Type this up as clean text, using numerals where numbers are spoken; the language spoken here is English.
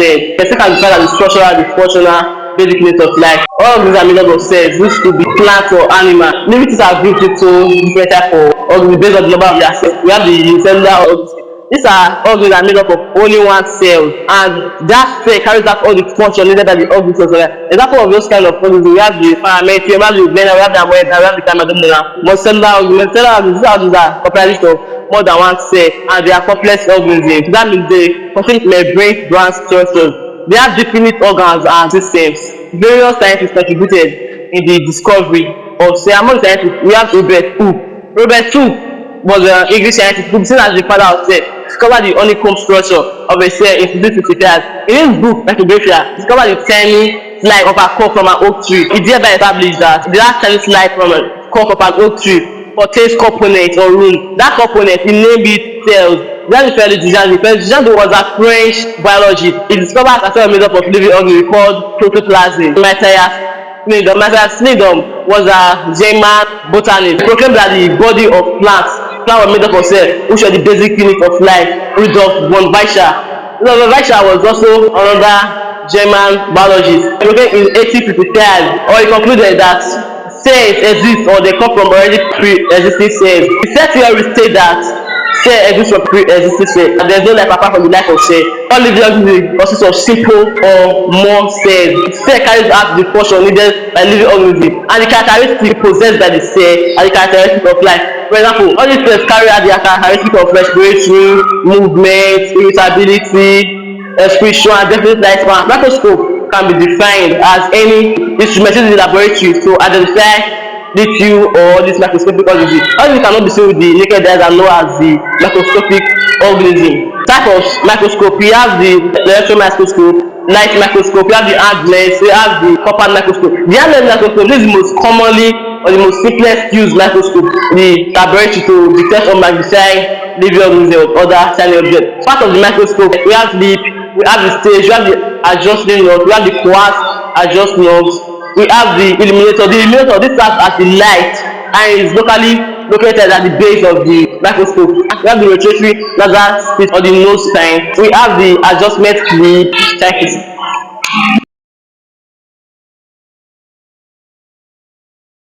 said. Person can define as the structural, the functional, basic unit of life. All of these are made up of cells, which could be plant or animal. Living things are grouped into different type of organisms based on the number of their cells. We have the unicellular organisms. These are organs that are made up of only one cell, and that cell carries out all the function needed by the organisms. Example of those kind of organisms, we have the paramecium, we have the glands, we have the ammonia, we have the chlamydomonas. Multicellular organisms, multicellular organisms, these organisms are comprised of more than one cell, and they are complex organisms. That means they contain membrane branch structures. They have definite organs and systems. Various scientists contributed in the discovery of cell. Among the scientists, we have Robert Hooke. Robert Hooke was an English scientist who seen as the father of cell, discovered the honeycomb structure of a cell in 1555. In his book Micrographia, he discovered the tiny slice of a cork from an oak tree. He thereby established that the last tiny slice from a cork of an oak tree contains components or room. That component, he named it cells. Then Felix Dujardin was a French biologist. He discovered a cell made up of living organisms called protoplasm. Matthias Snedon was a German botanist. He proclaimed that the body of plants were made up of cells, which were the basic unit of life. Rudolf von Virchow. Rudolf von Virchow was also another German biologist. He proclaimed in 1855, or he concluded that cells exist or they come from already pre-existing cells. The cell theory states that cell exists from pre-existing cells, and there is no life apart from the life of cell. All living organisms consist of simple or more cells. The cell carries out the function needed by living organisms, and the characteristics possessed by the cell are the characteristics of life. For example, all these cells carry out the characteristics of respiratory, movement, irritability, expression, and definite lifespan. Microscope can be defined as any instrument used in the laboratory to identify little or this microscopic organism. All these cannot be seen with the naked eyes and known as the microscopic organism. Type of microscope, we have the electron microscope, light microscope, we have the hand lens, we have the copper microscope. The hand lens microscope, this is the most commonly or the most simplest used microscope in the laboratory to detect or magnify living organisms or other shiny objects. Part of the microscope, we have lip, we have the stage, we have the adjusting knobs, we have the quartz adjust knobs, we have the illuminator. The illuminator, this serves as the light and is locally located at the base of the microscope. We have the rotatory laser slit or the nose sign. We have the adjustment clip. Thank you.